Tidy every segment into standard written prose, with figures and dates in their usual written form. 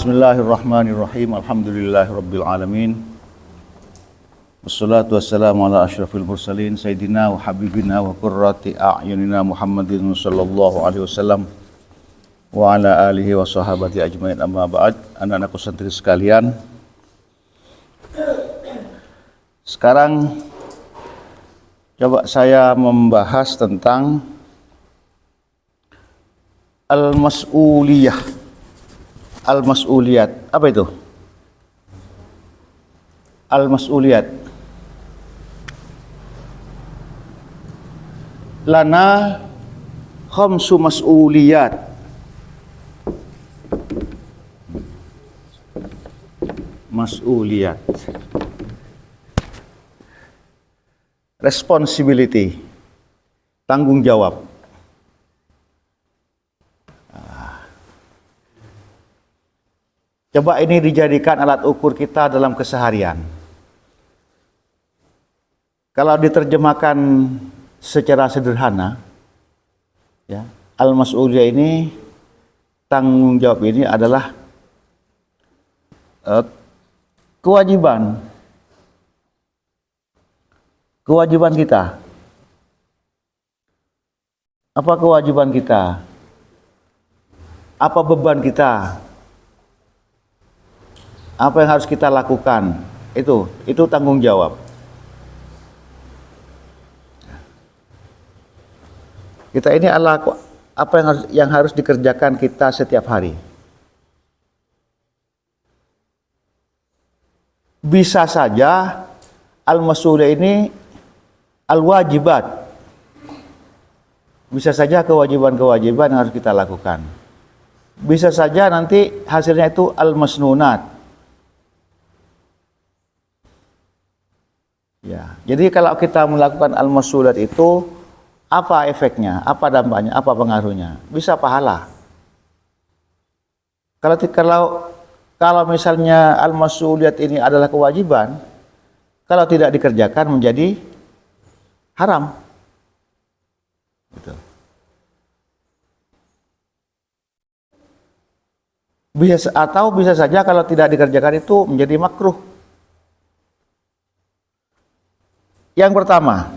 Bismillahirrahmanirrahim. Alhamdulillahirabbil alamin. Wassalatu wassalamu ala asyrafil mursalin sayyidina wa habibina wa qurrati a'yunina Muhammadin sallallahu alaihi wasallam wa ala alihi wa sahabati ajmain, amma ba'd. Anak-anakku santri sekalian, sekarang coba saya membahas tentang al-mas'uliyah. Al-mas'uliyat. Apa itu? Al-mas'uliyat. Lana khamsu mas'uliyat. Mas'uliyat. Responsibility. Tanggung jawab. Coba ini dijadikan alat ukur kita dalam keseharian. Kalau diterjemahkan secara sederhana, ya, al-mas'uliyah ini, tanggung jawab ini adalah kewajiban kita. Apa kewajiban kita? Apa beban kita? Apa yang harus kita lakukan? Itu tanggung jawab. Kita ini adalah apa yang harus dikerjakan kita setiap hari. Bisa saja al-mas'uliyah ini al-wajibat. Bisa saja kewajiban-kewajiban yang harus kita lakukan. Bisa saja nanti hasilnya itu al-masnunat. Ya, jadi kalau kita melakukan al-mas'uliyat itu, apa efeknya, apa dampaknya, apa pengaruhnya? Bisa pahala. Kalau misalnya al-mas'uliyat ini adalah kewajiban, kalau tidak dikerjakan menjadi haram. Gitu. Bisa saja kalau tidak dikerjakan itu menjadi makruh. Yang pertama,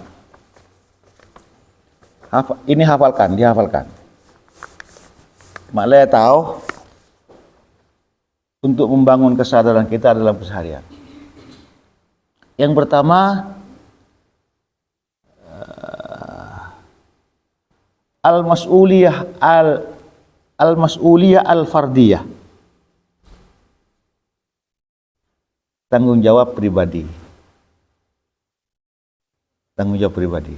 ini dihafalkan. Maklaya tahu untuk membangun kesadaran kita dalam keseharian. Yang pertama, al-mas'uliyah al-fardiyah. Tanggung jawab pribadi. Tanggung jawab pribadi.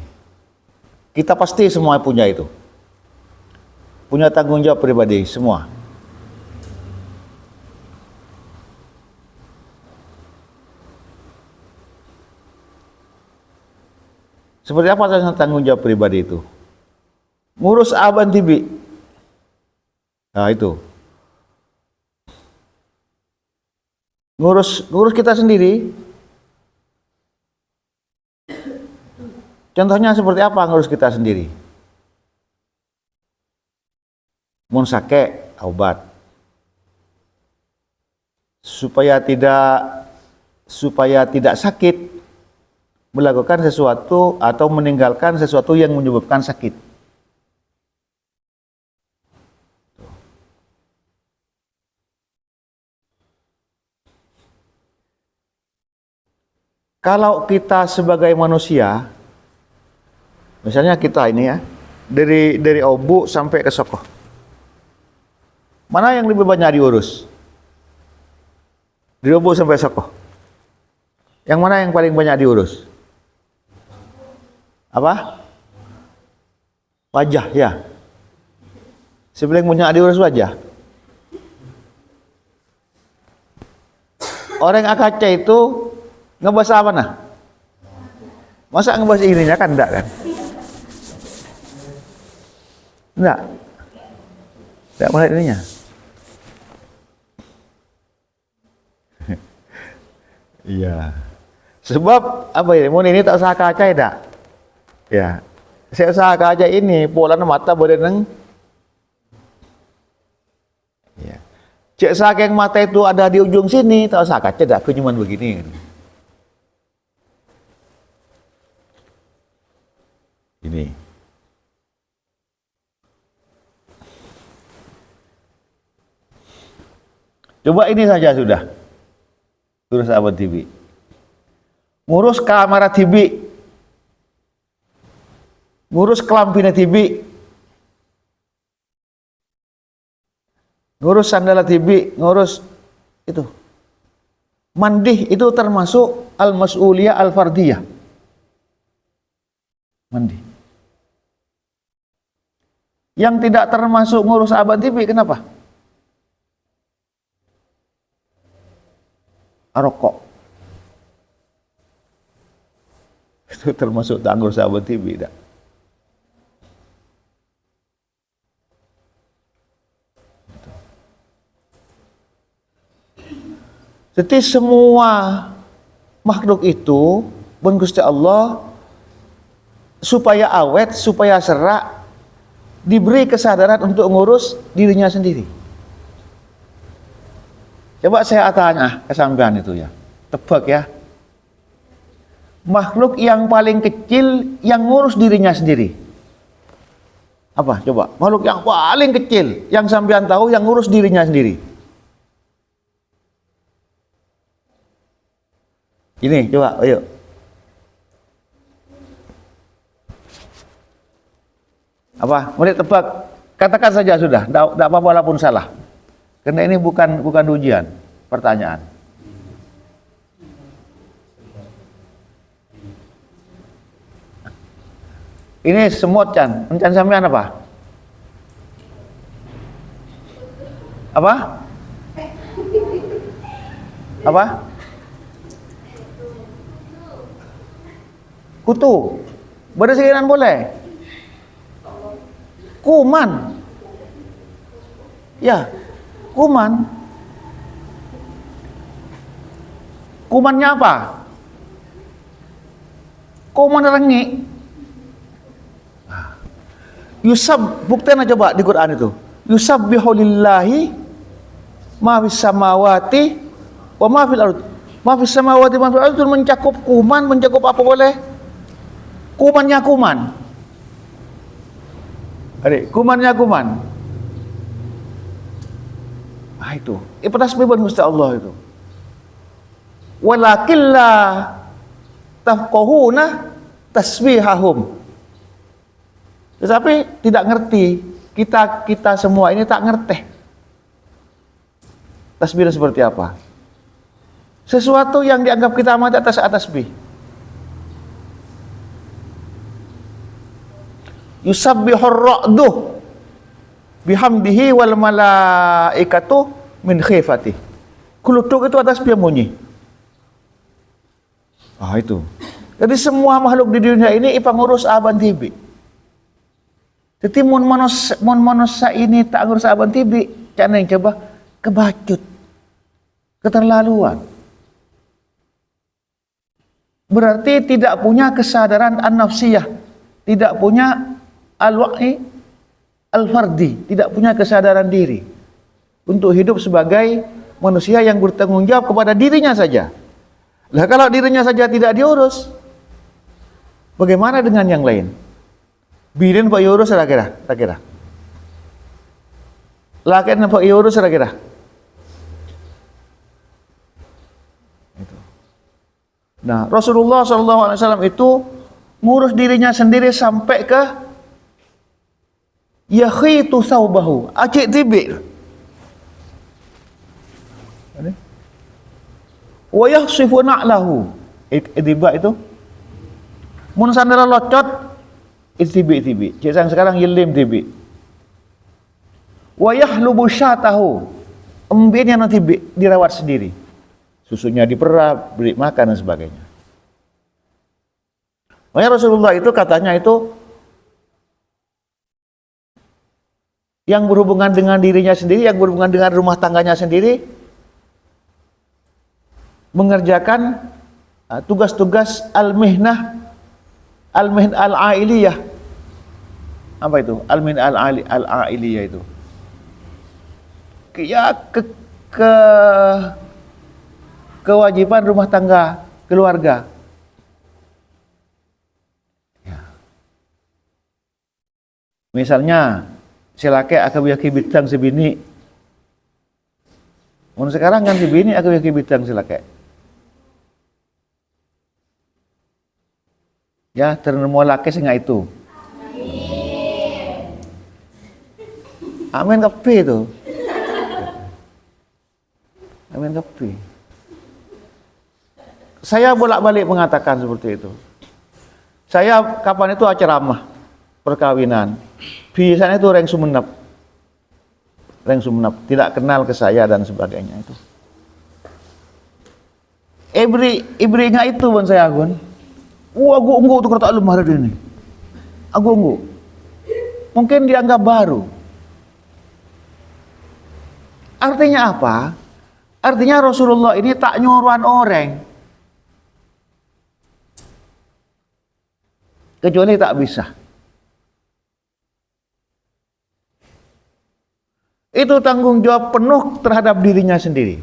Kita pasti semua punya itu. Punya tanggung jawab pribadi semua. Seperti apa tanggung jawab pribadi itu? Ngurus aban tibi. Nah, itu. Ngurus kita sendiri. Contohnya seperti apa ngurus kita sendiri? Mun sake obat. Supaya tidak sakit, melakukan sesuatu atau meninggalkan sesuatu yang menyebabkan sakit. Kalau kita sebagai manusia, misalnya kita ini ya, dari obu sampai ke sokoh, mana yang lebih banyak diurus? Dari obu sampai sokoh, yang mana yang paling banyak diurus? Apa? Wajah, ya. Sebelum banyak diurus wajah. Orang AKC itu ngebahas apa nah? Masa ngebahas ininya kan enggak kan? Enggak melihat ininya. Iya. Sebab apa ya? Mun ini tak usah kaca tidak? Ya. Saya usaha kaca ini pola mata boleh neng. Ya. Cek saking mata itu ada di ujung sini, tahu sakat cedak aku cuman begini. Ini. Coba ini saja sudah. Ngurus sahabat TV. Ngurus kamera TV. Ngurus kelampina TV. Ngurus sandala TV, ngurus itu. Mandih itu termasuk al-mas'uliyah al-fardiyah. Mandih. Yang tidak termasuk ngurus sahabat TV, kenapa? Rokok. Itu termasuk tak ngurus sahabat TV, tidak? Jadi semua makhluk itu pun Gusti Allah supaya awet, supaya serak, diberi kesadaran untuk ngurus dirinya sendiri. Coba saya tanya ke sampean itu ya, tebak ya. Makhluk yang paling kecil yang ngurus dirinya sendiri. Apa? Coba. Makhluk yang paling kecil yang sampean tahu yang ngurus dirinya sendiri. Ini coba, ayo. Apa? Mulai tebak. Katakan saja sudah, tidak apa-apa walaupun salah. Karena ini bukan ujian, pertanyaan. Ini semut Chan. Chan sampean apa? Apa? Apa? Kutu. Bersihinan boleh. Kuman. Ya, kuman. Kumannya apa? Kuman rengi. Buktinya coba di Quran itu. Yusabbihu lillahi ma fis samawati wa ma fil ardh. Ma fis samawati wa ma fil ardh itu mencakup kuman, mencakup apa boleh? Kumannya kuman. Adik, kumannya kuman. Ah itu. Tasbihun Gusti Allah itu. Walakilla tafqahuna tasbihahum. Tetapi tidak ngerti. Kita semua ini tak ngerti. Tasbih seperti apa? Sesuatu yang dianggap kita amat atas tasbih. Yusabbihur ra'du bihamdihi wal malaikatu min khifati. Kuluduk itu atas dia bunyi. Ah itu. Jadi semua makhluk di dunia ini ipangurus aban tibi. Jadi mun manusia ini tak ngurus aban tibi, jangan yang coba kebacut. Keterlaluan. Berarti tidak punya kesadaran an-nafsiyah, tidak punya al-wa'i al-fardi, tidak punya kesadaran diri untuk hidup sebagai manusia yang bertanggung jawab kepada dirinya saja. Lah kalau dirinya saja tidak diurus, bagaimana dengan yang lain? Birin Pak Yurus kira-kira. Lakin Pak Yurus kira-kira. Nah, Rasulullah SAW itu ngurus dirinya sendiri sampai ke yakhitu thawbahu, acik tibik. Wa yakhsifu na'lahu. Itibak itu. Mun sandara locot, itibik. Cik sekarang yelim tibik. Wa yahlubu syatahu. Embinnya nanti dirawat sendiri. Susunya diperah, beri makan dan sebagainya. Makanya Rasulullah itu katanya itu yang berhubungan dengan dirinya sendiri, yang berhubungan dengan rumah tangganya sendiri, mengerjakan tugas-tugas al-mihnah al-ailiyah. Apa itu? Al-mihnah al-ailiyah itu. Ya ke kewajiban rumah tangga keluarga. Ya. Misalnya si laki akan biaki bidang si bini. Mun sekarang kan si bini akan biaki bidang si laki. Ya, ternemu laki sehingga itu. Amin kepi itu. Amin kepi. Saya bolak-balik mengatakan seperti itu. Saya kapan itu ceramah perkawinan. Biasanya itu orang Sumenep. Orang Sumenep tidak kenal ke saya dan sebagainya itu. Ibrinya itu pun saya Gun. Aku enggak tuh kata lemah hari ini. Aku enggak. Mungkin dianggap baru. Artinya apa? Artinya Rasulullah ini tak nyuruhan orang. Kecuali tak bisa. Itu tanggung jawab penuh terhadap dirinya sendiri.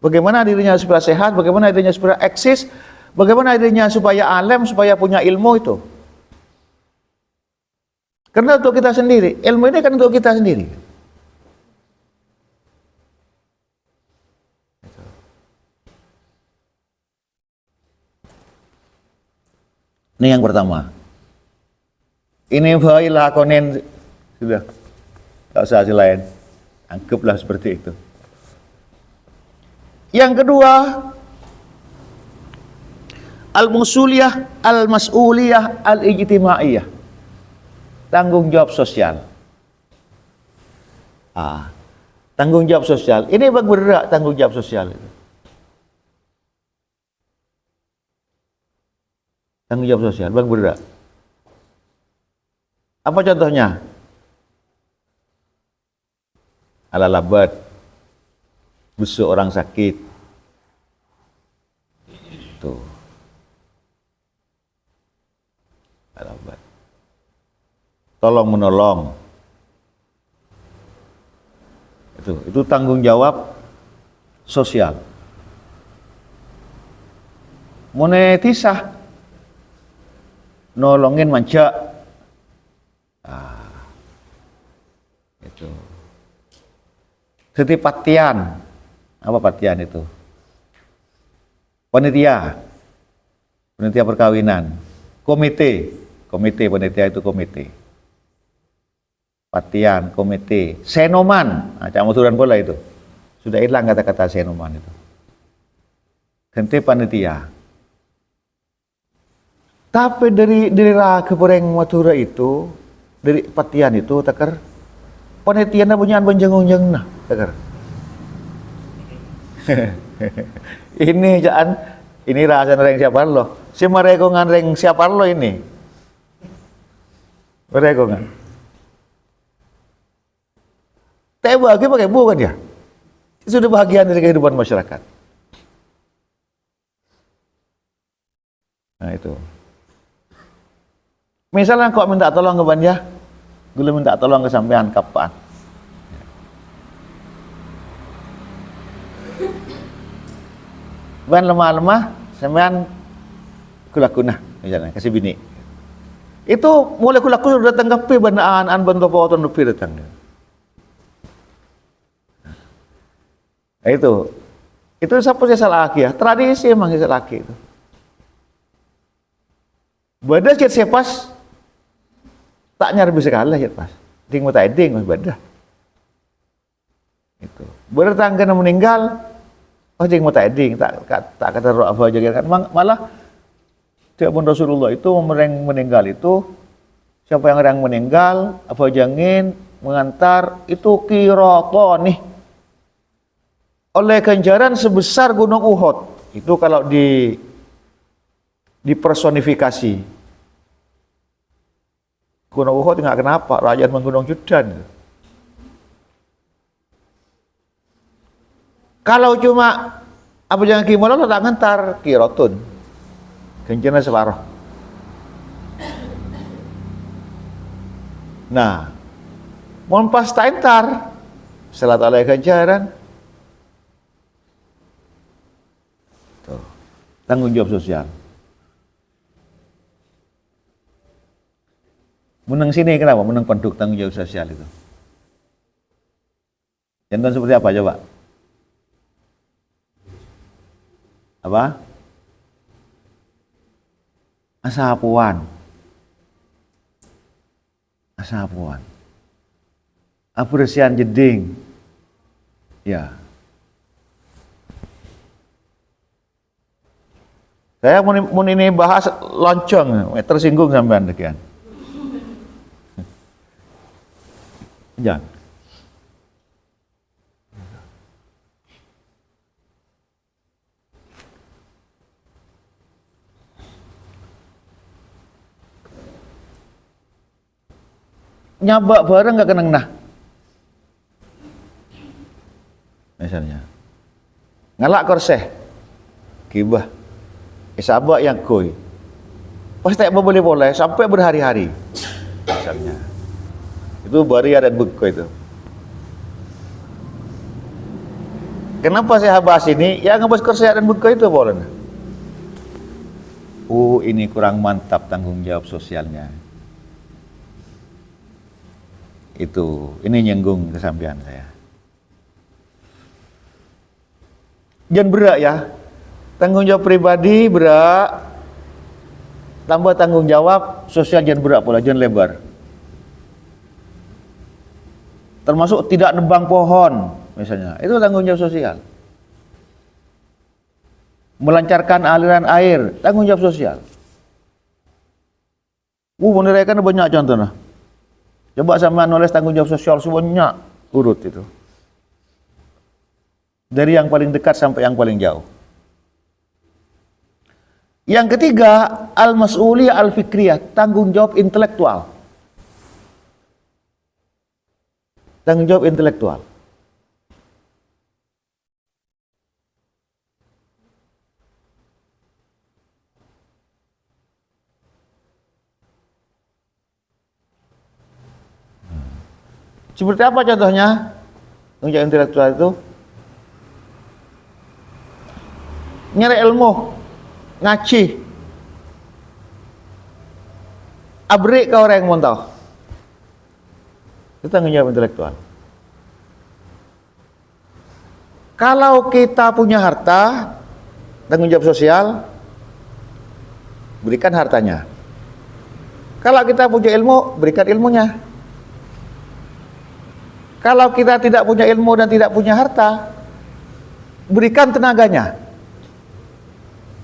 Bagaimana dirinya supaya sehat, bagaimana dirinya supaya eksis, bagaimana dirinya supaya alim, supaya punya ilmu itu. Karena untuk kita sendiri, ilmu ini kan untuk kita sendiri. Ini yang pertama. Ini baiklah konen sudah. Tak usah lain. Anggaplah seperti itu. Yang kedua, al-musuliyah, al-mas'uliyah, al-ijtimaiyah. Tanggung jawab sosial. Tanggung jawab sosial. Ini bergerak tanggung jawab sosial itu. Tanggung jawab sosial, bergerak. Apa contohnya? Ala labat, busuk orang sakit. Tuh. Ala labat. Tolong menolong. Itu tanggung jawab sosial. Monetisah. Nolongin manja. Itu. Seperti patian. Apa patian itu? Panitia. Panitia perkawinan. Komite panitia itu komite. Patian, komite. Senoman. Camaturan bola itu. Sudah hilang kata-kata senoman itu. Ganti panitia. Tapi dari raga poreng Madura itu, dari patian itu takar panitian punya benjeng-benjeng nah takar. Ini jangan ini rahasia reng siapa lo? Si merekongan reng siapa lo ini? Merekongan. Tapi bahagia pakai bukan ya? Sudah bagian dari kehidupan masyarakat. Nah itu. Misalnya kau minta tolong ke Banja, gue minta tolong ke sampean kapan? Ban lemah-lemah, sampean kulakuna, misalnya kasih bini. Itu mulai kulaku udah datang ke bandaan bantu pautan lebih datang. Nah, itu siapa sih salah laki ya? Tradisi emang salah laki itu. Badas jet sepas tak nyarbi sekali jet pas. Ding mau tak ding badah. Itu. Bertangga meninggal, ding mau tak ding tak kata roh apa aja kan malah tiap Rasulullah itu meninggal itu siapa yang orang meninggal apa jangin mengantar itu kirata nih oleh ganjaran sebesar gunung Uhud. Itu kalau dipersonifikasi. Gunung Uhud nggak kenapa, rakyat menggunung Judan. Kalau cuma apa yang kimolo tak ngantar kirotun, kencana separuh. Nah, mau pas tak entar, salat alai ganjaran, tanggung jawab sosial. Menang sini kenapa? Menang penduk tanggung jawab sosial itu. Contoh seperti apa coba? Apa? Asapuan. Asapuan. Apresian jeding. Ya. Saya mau ini bahas loncong, tersinggung sampean dekian. Jangan. Nyabak bareng nggak kenang nah. Misalnya. Ngalak korseh. Kibah. Sabak yang koi. Pasti tak boleh sampai berhari-hari. Misalnya. Itu Baria dan Beko itu. Kenapa saya bahas ini? Ya ngebahas korseh dan Beko itu boleh. Ini kurang mantap tanggung jawab sosialnya. Ini nyenggung kesampian saya. Jangan berat ya. Tanggung jawab pribadi berat. Tambah tanggung jawab sosial jangan berat pula, jangan lebar. Termasuk tidak nebang pohon misalnya. Itu tanggung jawab sosial. Melancarkan aliran air, tanggung jawab sosial. Meneriakan banyak contohnya. Coba sama nulis tanggung jawab sosial sebanyak urut itu. Dari yang paling dekat sampai yang paling jauh. Yang ketiga, al-mas'uliyah al-fikriyah, tanggung jawab intelektual. Tanggung jawab intelektual. Seperti apa contohnya? Tanggung jawab intelektual itu nyari ilmu, ngaji, abrik ke orang yang mau tahu. Itu tanggung jawab intelektual. Kalau kita punya harta, tanggung jawab sosial, berikan hartanya. Kalau kita punya ilmu, berikan ilmunya. Kalau kita tidak punya ilmu dan tidak punya harta, berikan tenaganya.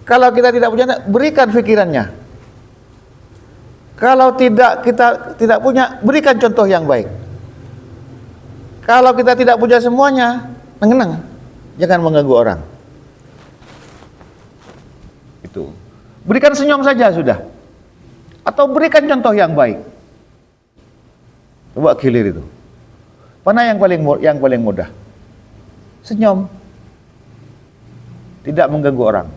Kalau kita tidak punya, berikan pikirannya. Kalau kita tidak punya, berikan contoh yang baik. Kalau kita tidak punya semuanya, tenang, jangan mengganggu orang. Itu. Berikan senyum saja sudah. Atau berikan contoh yang baik. Coba gilir itu. Mana yang paling mudah? Senyum. Tidak mengganggu orang.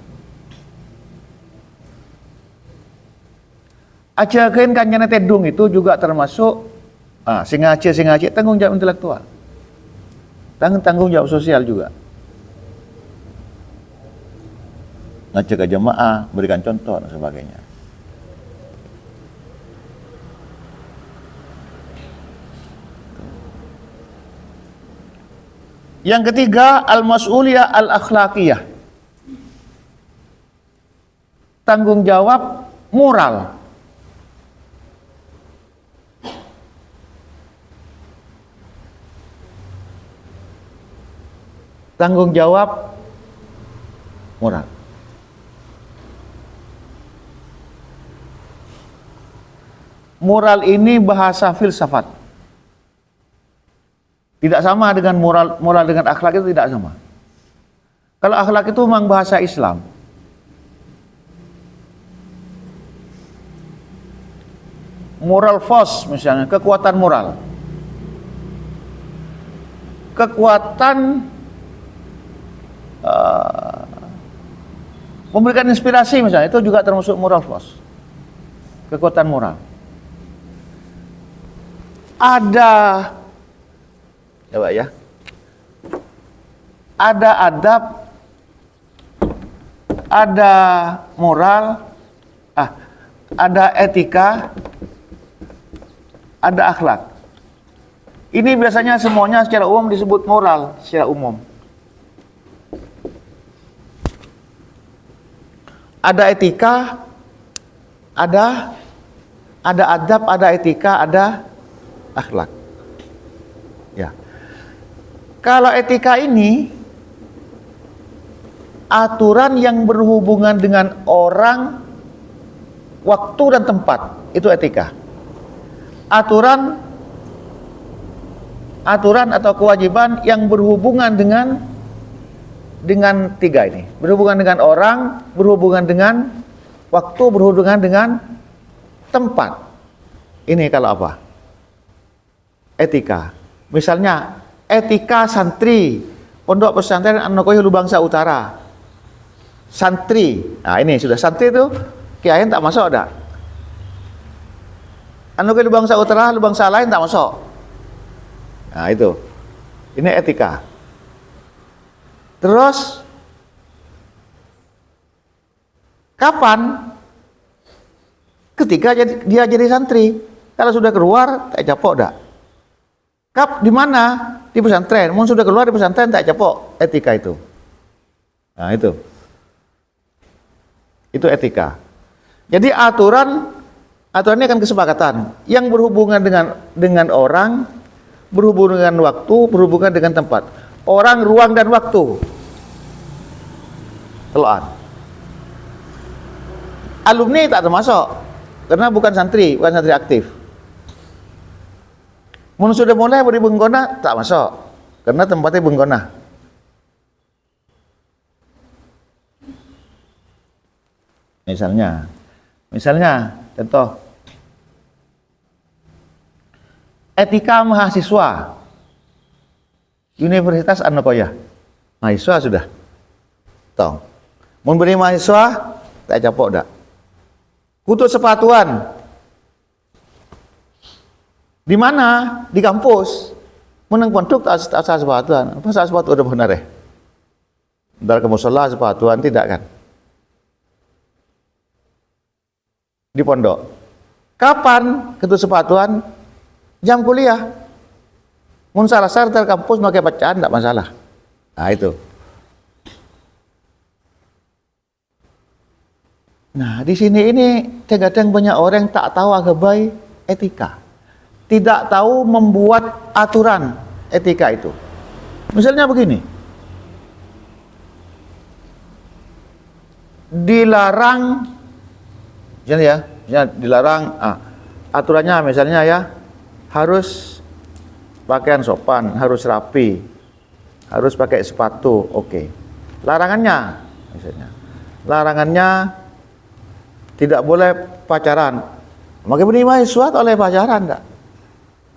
Ajakeun kanjana tedung itu juga termasuk sing ngaji tanggung jawab intelektual. Tanggung jawab sosial juga. Ngajak ke jemaah, berikan contoh dan sebagainya. Yang ketiga, al-mas'uliyah al-akhlaqiyah. Tanggung jawab moral. Tanggung jawab moral. Moral ini bahasa filsafat. Tidak sama dengan moral dengan akhlak itu tidak sama. Kalau akhlak itu memang bahasa Islam. Moral force misalnya, kekuatan moral. Kekuatan memberikan inspirasi misalnya, itu juga termasuk moral force. Kekuatan moral. Ada coba ya. Ada adab ada moral, ada etika, ada akhlak. Ini biasanya semuanya secara umum disebut moral secara umum. Ada etika, ada adab, ada etika, ada akhlak. Ya. Kalau etika ini aturan yang berhubungan dengan orang, waktu dan tempat, itu etika. Aturan atau kewajiban yang berhubungan dengan tiga ini, berhubungan dengan orang, berhubungan dengan waktu, berhubungan dengan tempat. Ini kalau apa? Etika. Misalnya etika santri pondok pesantren An-Nakohi Lubangsa Utara. Santri. Nah, ini sudah santri itu kiai tak masuk ada. An-Nakohi Lubangsa Utara, Lubangsa lain tak masuk. Nah, itu. Ini etika. Terus kapan? Ketika dia jadi santri. Kalau sudah keluar tak capok dak. Di mana? Di pesantren. Mau sudah keluar di pesantren tak capok etika itu. Nah, itu etika. Jadi aturan ini kan kesepakatan yang berhubungan dengan orang, berhubungan dengan waktu, berhubungan dengan tempat. Orang, ruang dan waktu. Teloan. Alumni tak termasuk karena bukan santri aktif. Mun sudah mulai beri benggona tak masuk karena tempatnya benggona. Misalnya contoh etika mahasiswa Universitas An-Nakoyah. Mahasiswa sudah. Tong. Mun beri mahasiswa tak capok dak. Kutut sepatuan. Di mana? Di kampus. Menang pondok tak asal sepatuan. Apa asal sepatu udah benar ya? Ntar ke musola sepatuan tidak kan? Di pondok. Kapan ketut sepatuan? Jam kuliah. Mun salah sarter kampus pakai pecahan tak masalah. Nah, itu. Nah, di sini ini kadang banyak orang tak tahu agabai etika. Tidak tahu membuat aturan etika itu. Misalnya begini. Dilarang dilarang aturannya misalnya ya harus pakaian sopan, harus rapi, harus pakai sepatu, oke. Larangannya misalnya. Larangannya tidak boleh pacaran. Maka beri mahasiswa oleh pacaran enggak?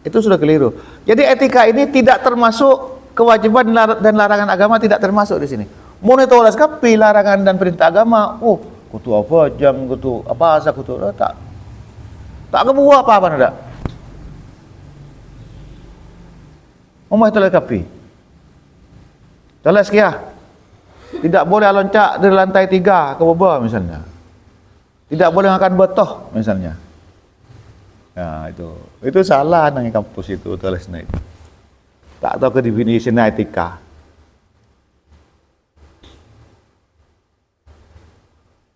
Itu sudah keliru. Jadi etika ini tidak termasuk kewajiban dan larangan agama, tidak termasuk di sini. Monitoras kapi larangan dan perintah agama. Kutu apa jam kutu apa asa kutu tak kebuah apa ndak. Itu kapi. Jelas kia. Tidak boleh loncat dari lantai 3 ke bawah misalnya. Tidak boleh makan betoh misalnya. Nah, itu salah nang kampus itu tulisnya itu. Tak tahu ke definisi etika.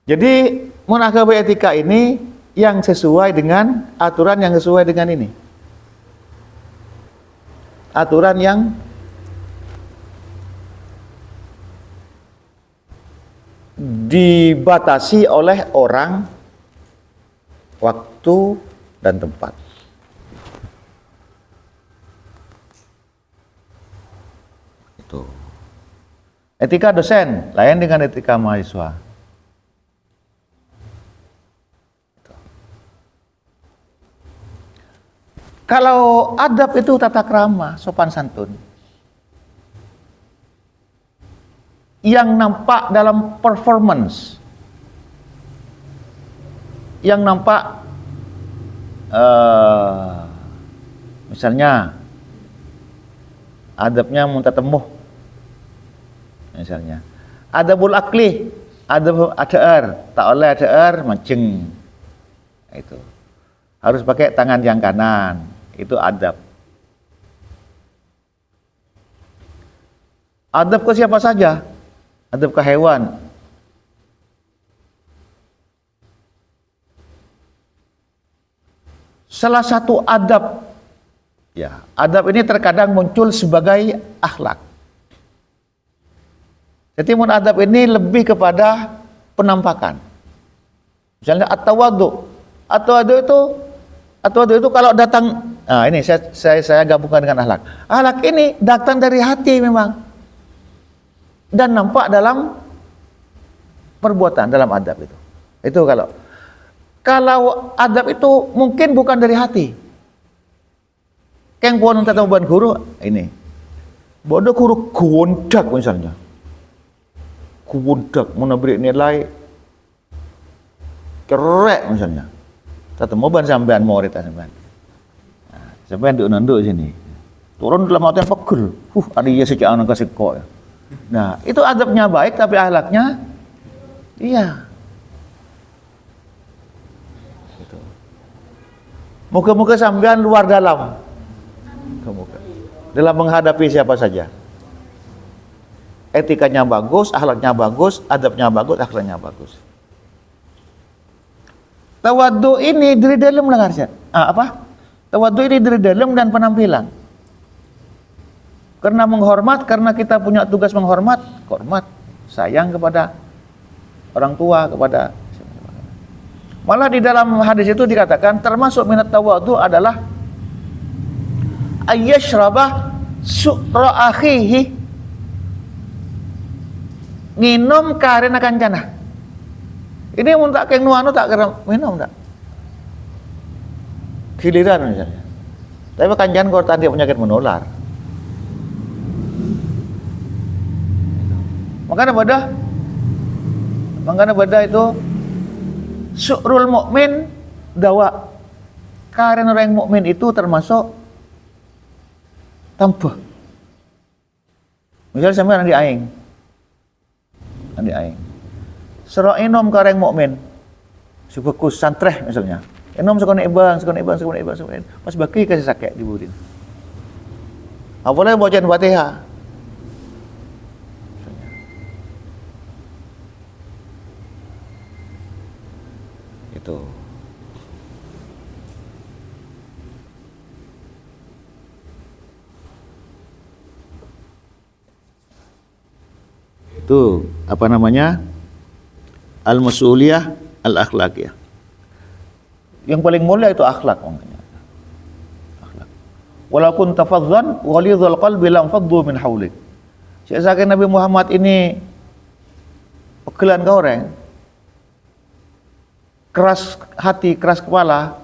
Jadi menanggapi etika ini yang sesuai dengan aturan yang sesuai dengan ini. Aturan yang dibatasi oleh orang, waktu, dan tempat. Itu. Etika dosen lain dengan etika mahasiswa. Kalau adab itu tata krama, sopan santun. Yang nampak dalam performance. Yang nampak misalnya adabnya muntatemuh. Misalnya adabul akli, ada er, tak oleh ada er, menceng. Itu harus pakai tangan yang kanan. Itu adab. Adab ke siapa saja? Adab ke hewan. Salah satu adab, ya, adab ini terkadang muncul sebagai akhlak. Jadi adab ini lebih kepada penampakan. Misalnya at-tawadhu. At-tawadhu itu kalau datang, nah ini saya gabungkan dengan akhlak. Akhlak ini datang dari hati memang. Dan nampak dalam perbuatan, dalam adab itu. Itu kalau adab itu mungkin bukan dari hati. Keng puan tata ban guru ini. Bodoh guru gondak misalnya. Gondak mau beri nilai kerek misalnya. Tata mau ban sampean murid sampean. Nah, sampean nduk sini. Turun dalam hati pegel. Ada iya sejak anak kasih kok. Nah, itu adabnya baik tapi akhlaknya iya. Moga-moga sampean luar dalam. Moga-moga. Dalam menghadapi siapa saja. Etikanya bagus, akhlaknya bagus, adabnya bagus, akhlaknya bagus. Tawadhu ini dari dalam lah harusnya. Tawadhu ini dari dalam dan penampilan. Karena menghormat, karena kita punya tugas menghormat, hormat, sayang kepada orang tua, kepada malah di dalam hadis itu dikatakan termasuk minat tawadhu adalah ayyashrabah su'ra akhihi, nginum karena kancana. Ini mun tak keng nuanu tak kira minum tak. Giliran misalnya. Tapi kancan kalau tadi penyakit menular. Makanya pada itu su'rul mukmin dawa. Karena orang mukmin itu termasuk tanpa. Misalnya sampai nanti aing. Serok inom ke orang mukmin. Subukus santreh misalnya. Inom sekone ibang. Pas baki kasih sakit diburin. Apalagi bacaan Fatihah. Itu. Itu apa namanya? Al-mas'uliyah al-akhlaqiyah. Yang paling mulia itu akhlak makanya. Akhlak. Walaupun tafadzan ghalidhal qalbi lam faddu min haulik. Seakan Nabi Muhammad ini pegelan ke orang, keras hati, keras kepala,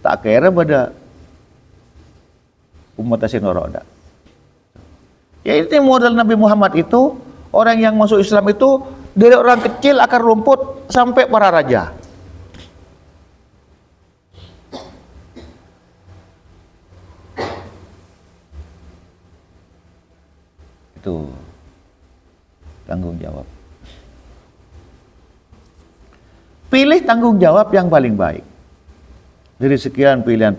tak kira pada umat asin orang. Ya ini modal Nabi Muhammad itu, orang yang masuk Islam itu dari orang kecil akar rumput sampai para raja. Itu tanggung jawab. Pilih tanggung jawab yang paling baik dari sekian pilihan.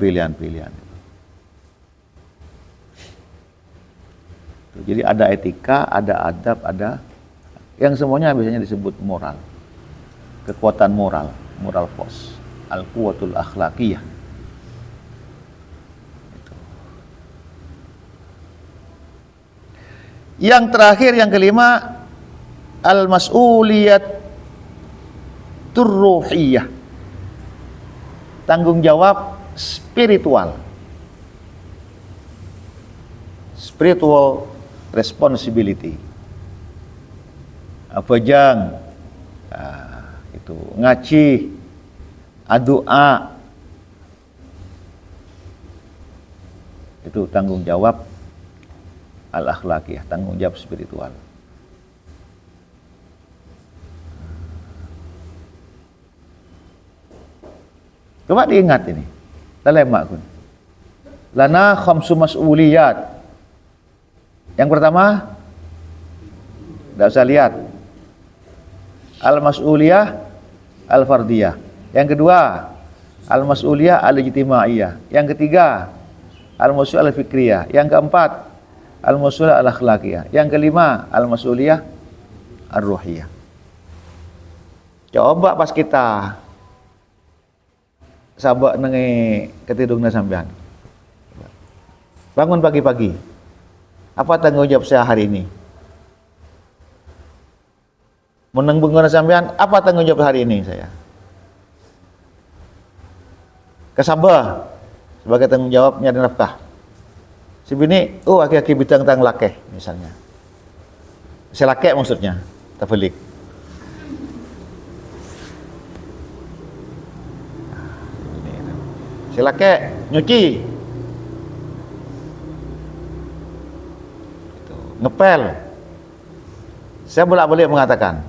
Jadi ada etika, ada adab, ada yang semuanya biasanya disebut moral. Kekuatan moral force. Al-quwatul akhlaqiyah. Yang terakhir, yang kelima, al-mas'uliyat turruhiyah. Tanggung jawab spiritual. Spiritual responsibility. Apa jang? Itu ngaji, doa. Itu tanggung jawab al-akhlaqiyah, tanggung jawab spiritual. Coba diingat ini. Lalemak kun. Lana khamsu mas'uliyat. Yang pertama, tidak usah lihat. al-mas'uliyah al-fardiyah. Yang kedua, al-mas'uliyah al-ijtimaiyah. Yang ketiga, al-mas'uliyah al-fikriyah. Yang keempat, al-mas'uliyah al-akhlaqiyah. Yang kelima, al-mas'uliyah ar-ruhiyah. Coba pas kita sabak nengi ketidungna sampean. Bangun pagi-pagi. Apa tanggung jawab saya hari ini? Meneng bengona sampean, apa tanggung jawab hari ini saya? Kesabah sebagai tanggung jawab nyari nafkah. Si bini, aki-aki bidang tang lakeh misalnya. Si lakeh maksudnya, tabelik. Si lakeh nyuci. Ngepel. Saya bolak-balik mengatakan,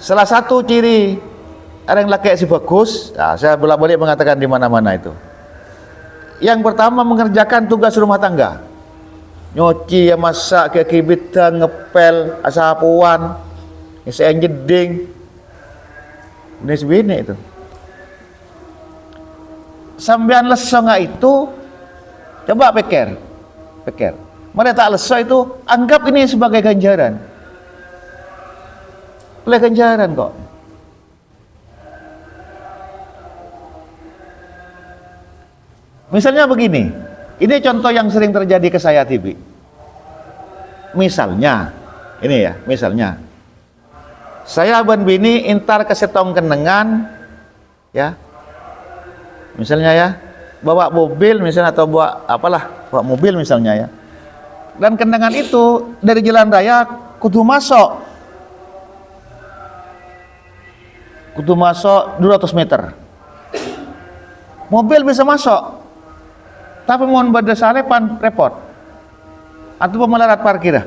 salah satu ciri orang laki si bagus, nah, saya bolak-balik mengatakan di mana-mana itu. Yang pertama mengerjakan tugas rumah tangga, nyuci, ya masak, kaki bidang, ngepel, asapuan, saya jeding, ini sebini itu. Sambian leso nggak itu, coba pikir. Mereka tak leso itu, anggap ini sebagai ganjaran. Oleh ganjaran kok. Misalnya begini, ini contoh yang sering terjadi ke saya TV. Misalnya, ini ya, misalnya, saya ban bini intar ke setong kenengan, ya, misalnya ya, bawa mobil misalnya atau bawa bawa mobil misalnya ya. Dan kendengan itu dari jalan raya kudu masuk 200 meter. Mobil bisa masuk, tapi mohon pada salepan repot. Atau pemelarat parkir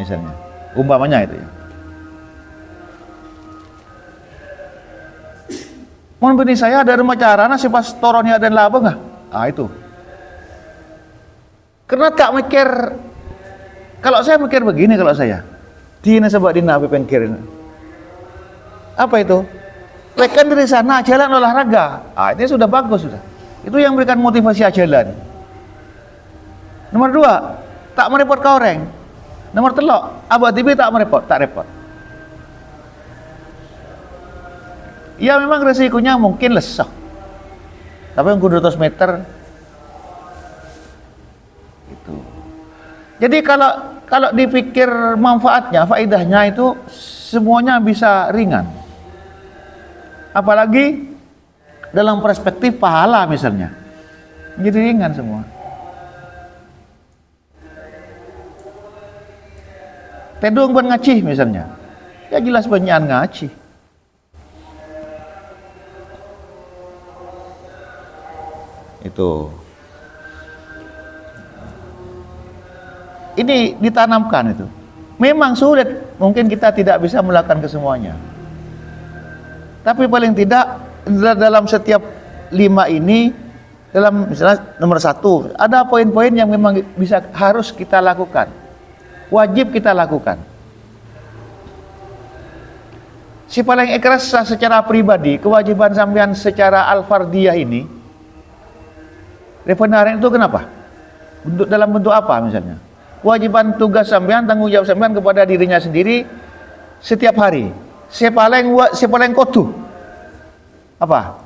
misalnya, umpamanya itu ya. Mohon bini saya ada rumah carana si pas toronnya ada laba nggak? Ah itu. Karena tak mikir, kalau saya mikir begini kalau saya, dina sebab dina api pengkirin. Apa itu? Rekan dari sana jalan olahraga. Ah ini sudah bagus sudah. Itu yang memberikan motivasi jalan. Nomor 2, tak merepot ke orang. Nomor 3, abah TV tak repot. Ya memang resikonya mungkin lesah. Tapi yang 200 meter itu. Jadi kalau dipikir manfaatnya, faedahnya itu semuanya bisa ringan. Apalagi dalam perspektif pahala misalnya. Jadi ringan semua. Tedung ban ngaci misalnya. Ya jelas banyak ngaci. Itu. Ini ditanamkan itu. Memang sulit, mungkin kita tidak bisa melakukan kesemuanya. Tapi paling tidak dalam setiap 5 ini, dalam misalnya nomor 1, ada poin-poin yang memang harus kita lakukan. Wajib kita lakukan. Si paling ikhlas secara pribadi, kewajiban sampean secara al-fardiyah ini, revenaran itu kenapa? Dalam bentuk apa misalnya? Kewajiban tugas sampean, tanggung jawab sampean kepada dirinya sendiri setiap hari. Si paling kodu apa?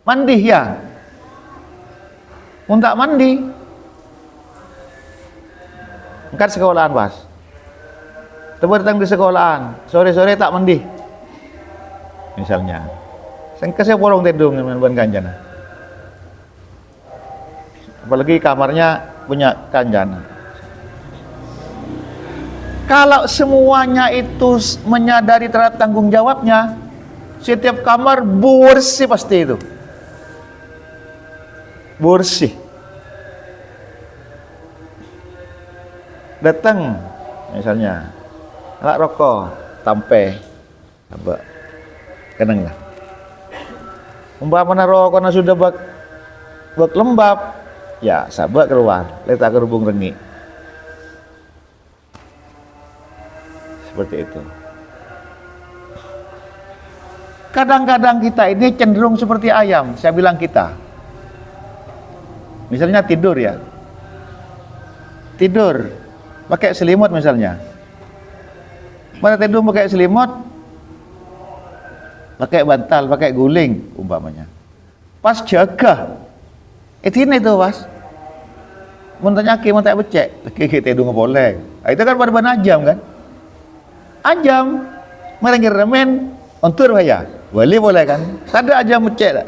Mandi ya. Untuk mandi. Angkat sekolahan pas. Coba datang di sekolahan, sore-sore tak mandi. Misalnya. Sengke saya bolong tedung dengan ban kanjana. Apalagi kamarnya punya kanjana. Kalau semuanya itu menyadari terhadap tanggung jawabnya, setiap kamar bersih pasti itu. Bersih. Datang misalnya, alat rokok, tampe, apa, keneng lah. Umpamanya rokoknya sudah bak lembab, ya sabar keluar, letak kerubung rengi. Seperti itu. Kadang-kadang kita ini cenderung seperti ayam, saya bilang kita. Misalnya tidur ya. Tidur pakai selimut misalnya. Pada tidur pakai selimut, pakai bantal, pakai guling umpamanya. Pas jaga, ini tuh pas. Muntahnya aki, muntah becek, lagi tidur nggak boleh. Itu kan pada ajam kan? Ajam, merengir remen, ontur ya. Boleh kan? Ada ajam becek tak?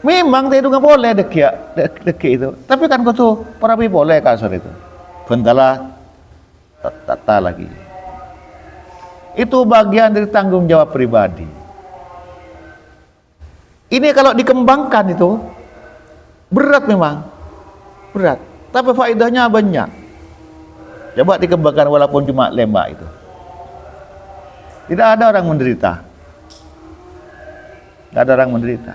Memang itu nggak boleh deki itu. Tapi kan kau tuh para boleh kasar itu. Bentala tata lagi. Itu bagian dari tanggung jawab pribadi. Ini kalau dikembangkan itu berat memang, berat. Tapi faedahnya banyak. Coba dikembangkan walaupun cuma lembak itu. Tidak ada orang menderita. Tidak ada orang menderita.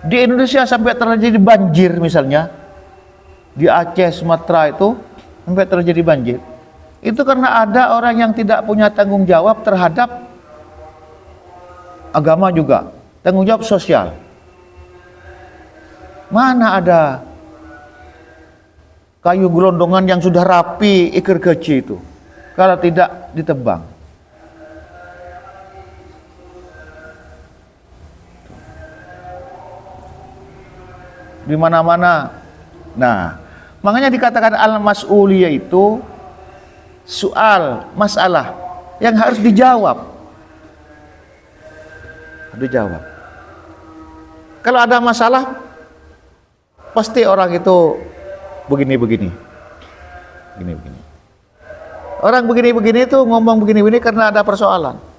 Di Indonesia sampai terjadi banjir misalnya, di Aceh, Sumatera itu sampai terjadi banjir. Itu karena ada orang yang tidak punya tanggung jawab terhadap agama juga, tanggung jawab sosial. Mana ada kayu gelondongan yang sudah rapi ikir kecil itu, kalau tidak ditebang. Di mana-mana. Nah, makanya dikatakan al-mas'uliyah itu soal, masalah yang harus dijawab. Dijawab. Kalau ada masalah, pasti orang itu begini. Orang begini itu ngomong begini karena ada persoalan.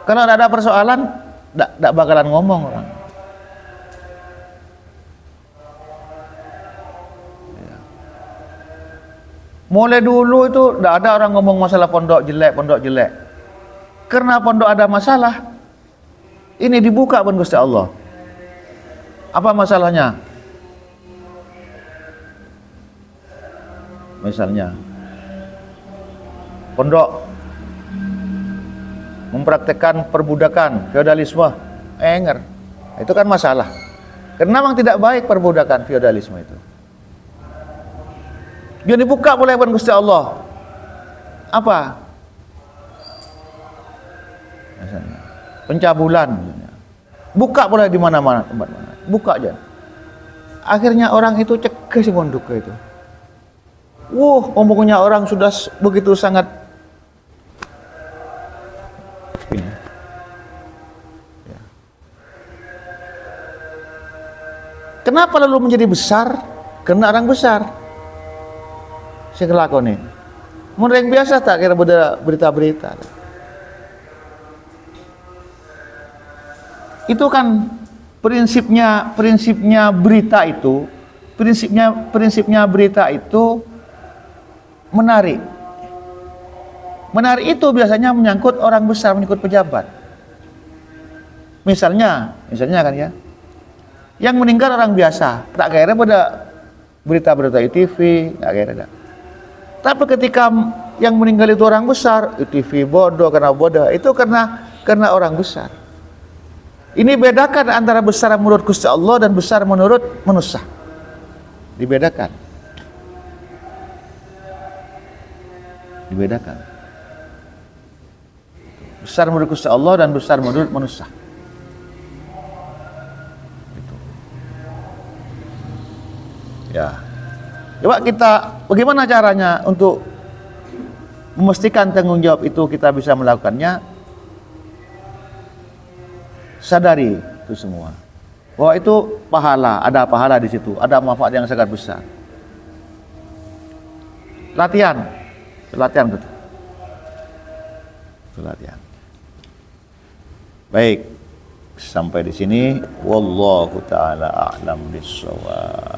Kalau ada persoalan, tidak bakalan ngomong orang. Ya. Mulai dulu itu tidak ada orang ngomong masalah pondok jelek. Karena pondok ada masalah, ini dibuka pun Gusti Allah. Apa masalahnya? Misalnya, pondok mempraktekkan perbudakan, feodalisme, itu kan masalah. Karena memang tidak baik perbudakan, feodalisme itu. Dia dibuka oleh Gusti Allah. Apa? Misalnya, pencabulan. Buka boleh di mana-mana, tempat mana. Buka aja. Akhirnya orang itu cegah si mondok itu. Omongnya orang sudah begitu sangat ini. Ya. Kenapa lalu menjadi besar? Karena orang besar. Saya ngelakoni. Menurut yang biasa tak kira berita-berita. Itu kan prinsipnya berita itu, prinsipnya berita itu menarik. Menarik itu biasanya menyangkut orang besar, menyangkut pejabat. Misalnya kan ya, yang meninggal orang biasa, tak kira pada berita-berita ITV, tak kira. Tapi ketika yang meninggal itu orang besar, ITV bodoh, itu karena orang besar. Ini bedakan antara besar menurut Gusti Allah dan besar menurut manusia. Dibedakan. Besar menurut Gusti Allah dan besar menurut manusia. Gitu. Ya. Coba kita, bagaimana caranya untuk memastikan tanggung jawab itu kita bisa melakukannya? Sadari itu semua. Bahwa itu pahala, ada pahala di situ, ada manfaat yang sangat besar. Latihan betul. Latihan. Baik, sampai di sini. Wallahu taala a'lam bishawab.